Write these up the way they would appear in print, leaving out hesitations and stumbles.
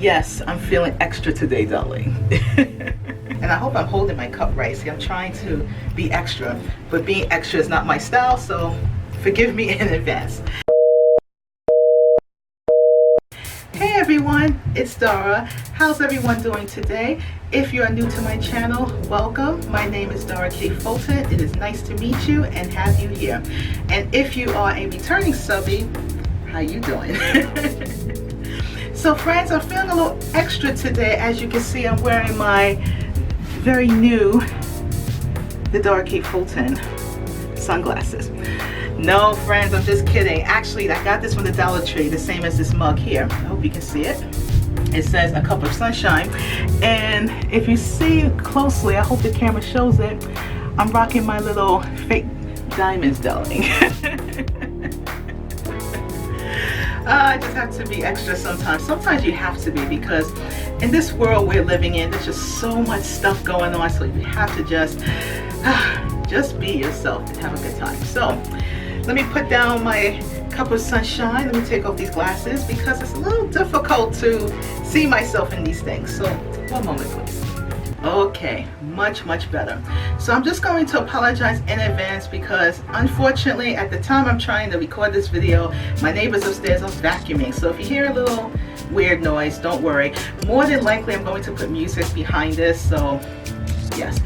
Yes, I'm feeling extra today, darling. And I hope I'm holding my cup right. See, I'm trying to be extra, but being extra is not my style, so forgive me in advance. Hey everyone, it's Dara. How's everyone doing today? If you are new to my channel, welcome. My name is Dara K. Fulton. It is nice to meet you and have you here. And if you are a returning subby, how you doing? So friends, I'm feeling a little extra today. As you can see, I'm wearing my very new, the Dara K. Fulton sunglasses. No friends, I'm just kidding. Actually, I got this from the Dollar Tree, the same as this mug here. I hope you can see it. It says a cup of sunshine. And if you see closely, I hope the camera shows it, I'm rocking my little fake diamonds, darling. I just have to be extra sometimes. Sometimes you have to be, because in this world we're living in, there's just so much stuff going on, so you have to just be yourself and have a good time. So let me put down my cup of sunshine. Let me take off these glasses because it's a little difficult to see myself in these things. So one moment, please. Okay, much better. So I'm just going to apologize in advance because unfortunately at the time I'm trying to record this video, my neighbors upstairs are vacuuming. So if you hear a little weird noise, don't worry. More than likely I'm going to put music behind this, so yes.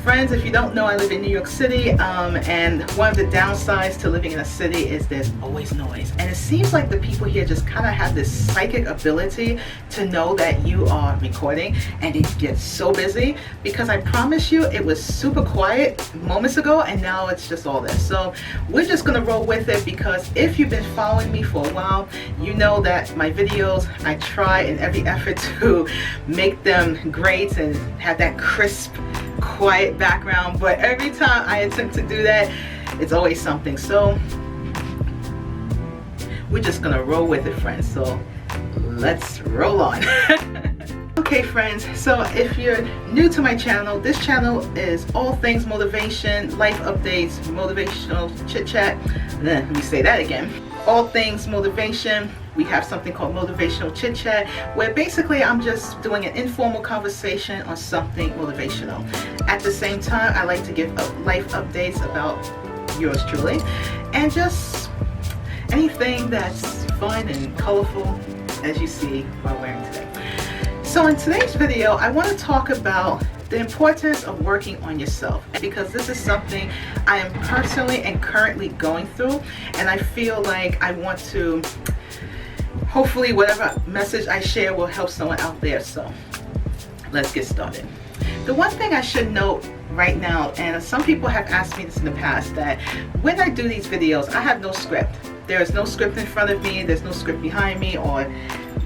Friends, if you don't know, I live in New York City, and one of the downsides to living in a city is there's always noise. And it seems like the people here just kind of have this psychic ability to know that you are recording, and it gets so busy, because I promise you it was super quiet moments ago and now it's just all this. So we're just gonna roll with it, because if you've been following me for a while, you know that my videos, I try in every effort to make them great and have that crisp, quiet background, but every time I attempt to do that, it's always something. So we're just gonna roll with it, friends. So let's roll on. Okay friends, so if you're new to my channel, this channel is all things motivation, life updates, motivational chit chat. Let me say that again. All things motivation. We have something called Motivational Chit Chat, where basically I'm just doing an informal conversation on something motivational. At the same time, I like to give life updates about yours truly, and just anything that's fun and colorful, as you see what I'm wearing today. So in today's video, I want to talk about the importance of working on yourself, because this is something I am personally and currently going through, and I feel like I want to, hopefully whatever message I share will help someone out there. So let's get started. The one thing I should note right now, and some people have asked me this in the past, that when I do these videos, I have no script. There is no script in front of me, there's no script behind me or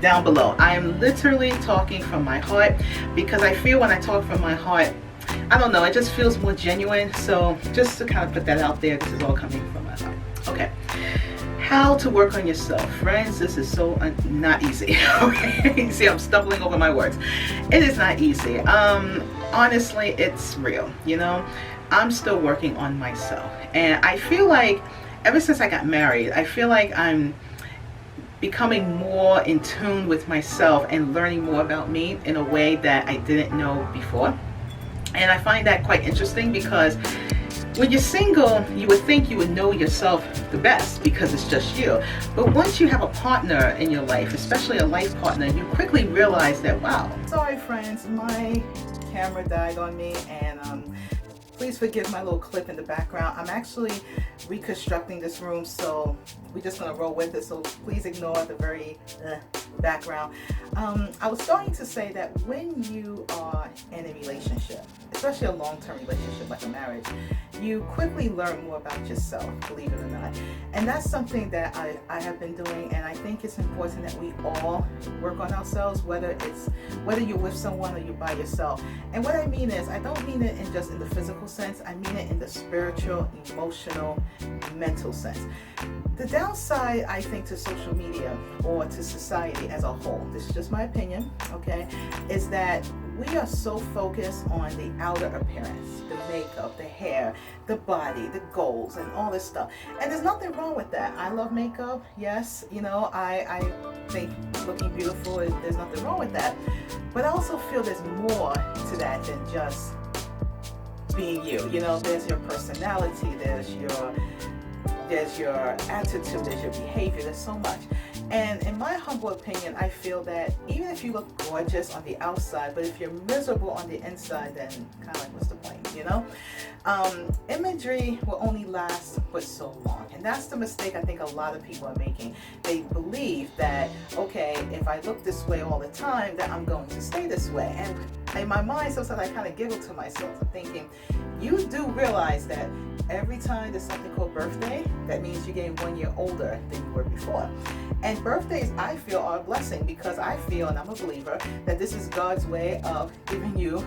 down below. I am literally talking from my heart, because I feel when I talk from my heart, I don't know, it just feels more genuine. So just to kind of put that out there, this is all coming from my heart. Okay. How to work on yourself. Friends, this is so not easy. Okay, see, I'm stumbling over my words. It is not easy. Honestly, it's real. You know, I'm still working on myself, and I feel like ever since I got married, I feel like I'm becoming more in tune with myself and learning more about me in a way that I didn't know before. And I find that quite interesting, because when you're single, you would think you would know yourself the best because it's just you. But once you have a partner in your life, especially a life partner, you quickly realize that, wow. Sorry friends, my camera died on me, and please forgive my little clip in the background. I'm actually reconstructing this room, so we're just gonna roll with it. So please ignore the very background. I was starting to say that when you are in a relationship, especially a long-term relationship like a marriage, you quickly learn more about yourself, believe it or not. And that's something that I have been doing, and I think it's important that we all work on ourselves, whether you're with someone or you're by yourself. And what I mean is, I don't mean it in just in the physical sense, I mean it in the spiritual, emotional, mental sense. The downside, I think, to social media or to society as a whole, this is just my opinion, okay, is that we are so focused on the outer appearance, the makeup, the hair, the body, the goals, and all this stuff. And there's nothing wrong with that. I love makeup, yes. You know, I think looking beautiful. There's nothing wrong with that. But I also feel there's more to that than just being you. You know, there's your personality, there's your attitude, there's your behavior, there's so much. And in my humble opinion, I feel that even if you look gorgeous on the outside, but if you're miserable on the inside, then kind of like, what's the point, you know? Imagery will only last but so long. And that's the mistake I think a lot of people are making. They believe that, okay, if I look this way all the time, that I'm going to stay this way. And in my mind, sometimes I kind of giggle to myself. I'm thinking, you do realize that every time there's something called birthday, that means you're getting 1 year older than you were before. And birthdays, I feel, are a blessing, because I feel, and I'm a believer, that this is God's way of giving you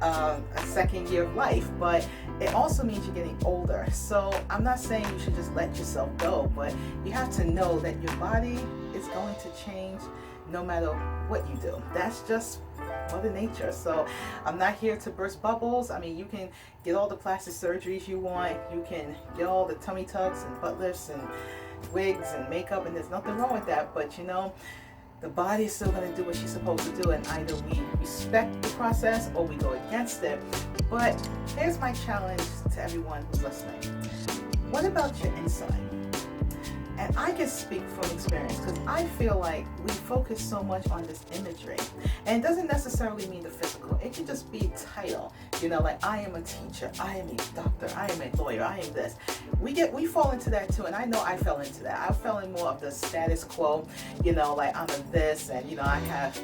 a second year of life. But it also means you're getting older. So I'm not saying you should just let yourself go, but you have to know that your body is going to change no matter what you do. That's just Mother Nature. So I'm not here to burst bubbles. I mean, you can get all the plastic surgeries you want. You can get all the tummy tucks and butt lifts and wigs and makeup, and there's nothing wrong with that. But you know, the body is still going to do what she's supposed to do, and either we respect the process or we go against it. But here's my challenge to everyone who's listening. What about your inside? And I can speak from experience, because I feel like we focus so much on this imagery, and it doesn't necessarily mean the physical. It can just be title, you know, like I am a teacher, I am a doctor, I am a lawyer, I am this. We fall into that too, and I know I fell into that. I fell in more of the status quo, you know, like I'm a this, and you know, I have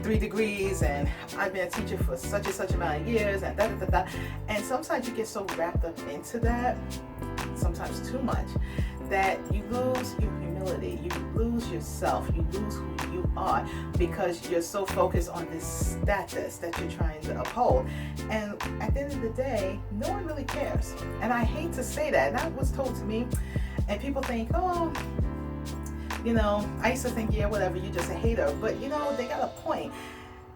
3 degrees, and I've been a teacher for such and such amount of years, and da. And sometimes you get so wrapped up into that, sometimes too much, that you lose your humility, you lose yourself, you lose who you are, because you're so focused on this status that you're trying to uphold. And at the end of the day, no one really cares. And I hate to say that, and that was told to me, and people think, oh, you know, I used to think, yeah, whatever, you're just a hater. But you know, they got a point.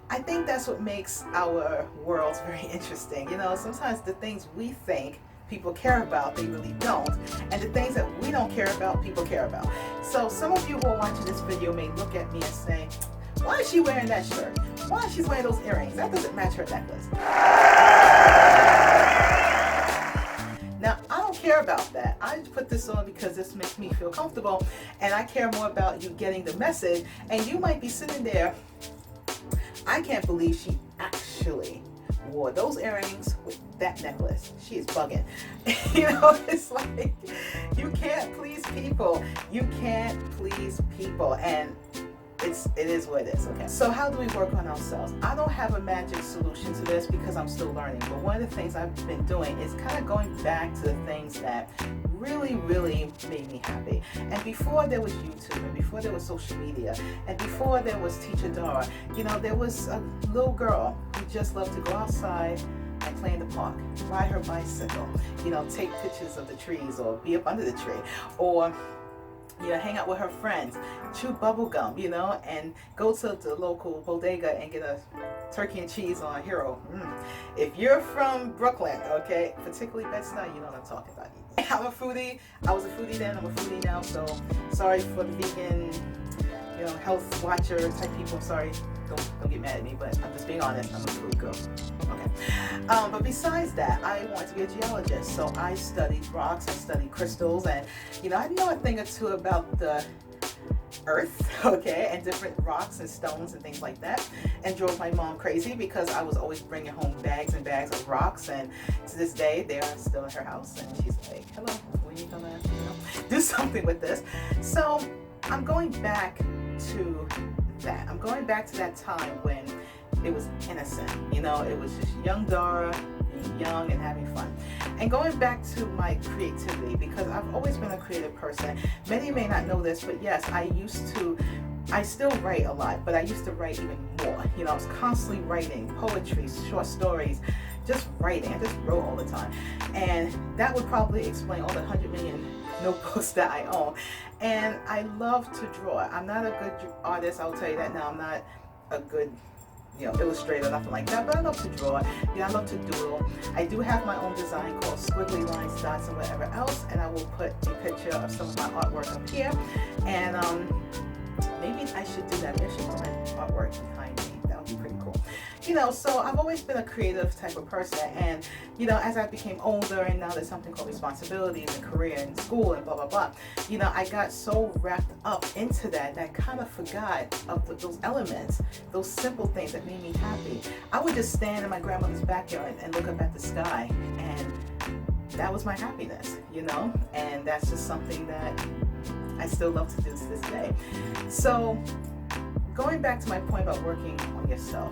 I think that's what makes our worlds very interesting. You know, sometimes the things we think people care about, they really don't. And the things that we don't care about, people care about. So some of you who are watching this video may look at me and say, why is she wearing that shirt? Why is she wearing those earrings? That doesn't match her necklace. Now, I don't care about that. I put this on because this makes me feel comfortable, and I care more about you getting the message. And you might be sitting there, I can't believe she actually wore those earrings with that necklace. She is bugging. You know, it's like, you can't please people. You can't please people. And it is what it is, okay? So how do we work on ourselves? I don't have a magic solution to this, because I'm still learning. But one of the things I've been doing is kind of going back to the things that really made me happy. And before there was YouTube, and before there was social media, and before there was Teacher Dara, you know, there was a little girl who just loved to go outside and play in the park, ride her bicycle, you know, take pictures of the trees, or be up under the tree, or you know, hang out with her friends, chew bubble gum, you know, and go to the local bodega and get a turkey and cheese on Hero. If you're from Brooklyn, okay, particularly Bed-Stuy, you know what I'm talking about. I'm a foodie. I was a foodie then, I'm a foodie now, so sorry for the vegan, you know, health watcher type people. I'm sorry, don't get mad at me, but I'm just being honest. I'm a food girl. Okay. But besides that, I wanted to be a geologist, so I studied rocks, I studied crystals, and you know, I know a thing or two about the earth, okay, and different rocks and stones and things like that, and drove my mom crazy, because I was always bringing home bags and bags of rocks, and to this day they are still in her house, and she's like, hello, when are you gonna, you know, do something with this? So I'm going back to that. I'm going back to that time when it was innocent, you know, it was just young Dara, being young and having fun. And going back to my creativity, because I've always been a creative person. Many may not know this, but yes, I still write a lot, but I used to write even more. You know, I was constantly writing poetry, short stories, just writing. I just wrote all the time. And that would probably explain all the 100 million notebooks that I own. And I love to draw. I'm not a good artist, I'll tell you that now. I'm not a good, you know, illustrator, nothing like that, but I love to draw. You know, I love to doodle. I do have my own design called Squiggly Lines, Dots, and whatever else, and I will put a picture of some of my artwork up here. And Maybe I should do that. Maybe I should put my artwork behind me. That would be pretty cool. You know, so I've always been a creative type of person, and you know, as I became older, and now there's something called responsibilities and career and school and blah blah blah. You know, I got so wrapped up into that I kind of forgot of those elements, those simple things that made me happy. I would just stand in my grandmother's backyard and look up at the sky, and that was my happiness, you know, and that's just something that I still love to do to this day. So going back to my point about working on yourself,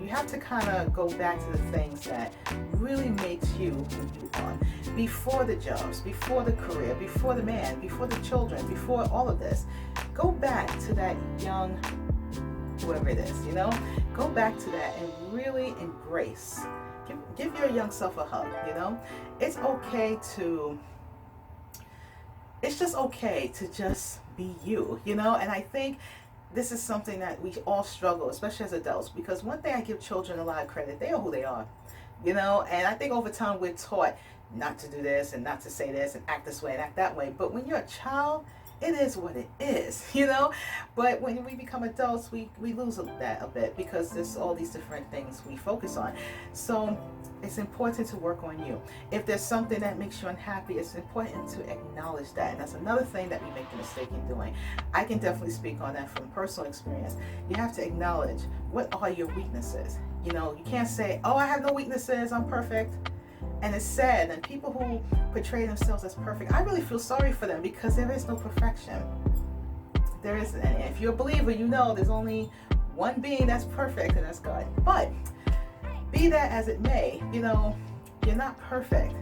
you have to kind of go back to the things that really makes you who you are. Before the jobs, before the career, before the man, before the children, before all of this, go back to that young, whoever it is, you know, go back to that and really embrace. Give your young self a hug, you know. It's just okay to just be you, you know. And I think this is something that we all struggle, especially as adults, because one thing I give children a lot of credit, they are who they are, you know. And I think over time we're taught not to do this and not to say this and act this way and act that way. But when you're a child, it is what it is, you know. But when we become adults, we lose that a bit because there's all these different things we focus on. So it's important to work on you. If there's something that makes you unhappy, it's important to acknowledge that. And that's another thing that we make the mistake in doing. I can definitely speak on that from personal experience. You have to acknowledge, what are your weaknesses? You know, you can't say, oh, I have no weaknesses, I'm perfect. And it's sad, and people who portray themselves as perfect, I really feel sorry for them, because there is no perfection. There isn't any. If you're a believer, you know there's only one being that's perfect, and that's God. But be that as it may, you know, you're not perfect.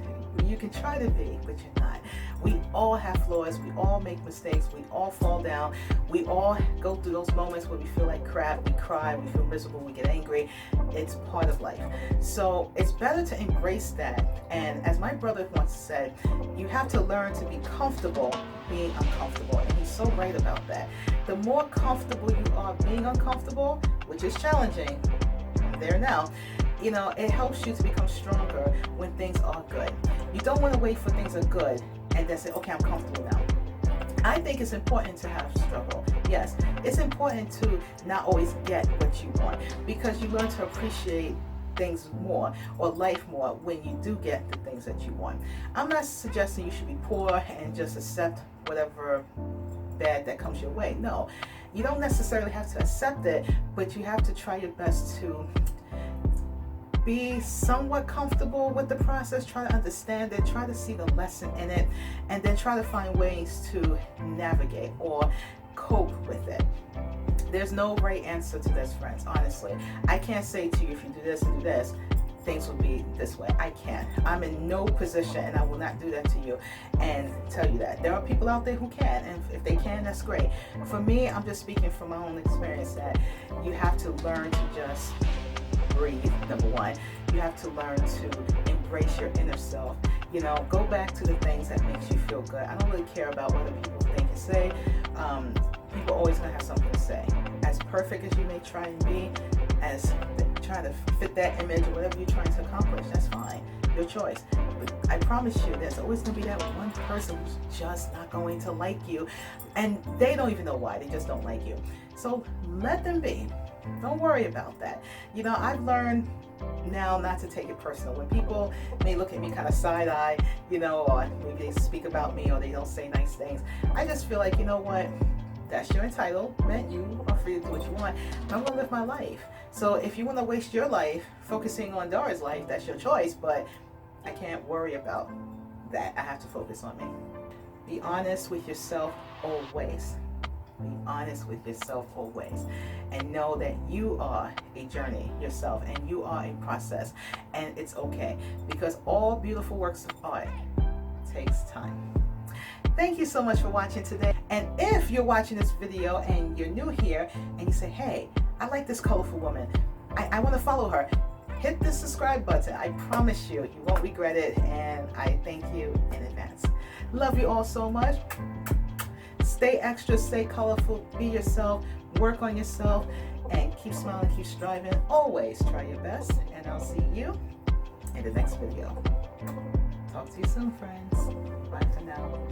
You can try to be, but you're not. We all have flaws. We all make mistakes. We all fall down. We all go through those moments where we feel like crap. We cry. We feel miserable. We get angry. It's part of life. So it's better to embrace that. And as my brother once said, you have to learn to be comfortable being uncomfortable. And he's so right about that. The more comfortable you are being uncomfortable, which is challenging, I'm there now, you know, it helps you to become stronger when things are good. You don't want to wait for things are good and then say, okay, I'm comfortable now. I think it's important to have struggle. Yes, it's important to not always get what you want, because you learn to appreciate things more or life more when you do get the things that you want. I'm not suggesting you should be poor and just accept whatever bad that comes your way. No, you don't necessarily have to accept it, but you have to try your best to be somewhat comfortable with the process, try to understand it, try to see the lesson in it, and then try to find ways to navigate or cope with it. There's no right answer to this, friends, honestly. I can't say to you, if you do this and do this, things will be this way. I can't. I'm in no position, and I will not do that to you and tell you that. There are people out there who can, and if they can, that's great. For me, I'm just speaking from my own experience that you have to learn to just breathe, number one. You have to learn to embrace your inner self. You know, go back to the things that makes you feel good. I don't really care about what other people think and say. People are always going to have something to say. As perfect as you may try and be, as trying to fit that image or whatever you're trying to accomplish, that's fine. Your choice. But I promise you, there's always going to be that one person who's just not going to like you. And they don't even know why. They just don't like you. So let them be. Don't worry about that. You know, I've learned now not to take it personal. When people may look at me kind of side-eye, you know, or maybe they speak about me or they don't say nice things, I just feel like, you know what, that's your entitlement. You are free to do what you want. I'm going to live my life. So if you want to waste your life focusing on Dara's life, that's your choice, but I can't worry about that. I have to focus on me. Be honest with yourself always. Be honest with yourself always, and know that you are a journey yourself, and you are a process, and it's okay, because all beautiful works of art takes time. Thank you so much for watching today. And if you're watching this video and you're new here and you say, hey, I like this colorful woman, I want to follow her, hit the subscribe button. I promise you, you won't regret it, and I thank you in advance. Love you all so much. Stay extra, stay colorful, be yourself, work on yourself, and keep smiling, keep striving. Always try your best, and I'll see you in the next video. Talk to you soon, friends. Bye for now.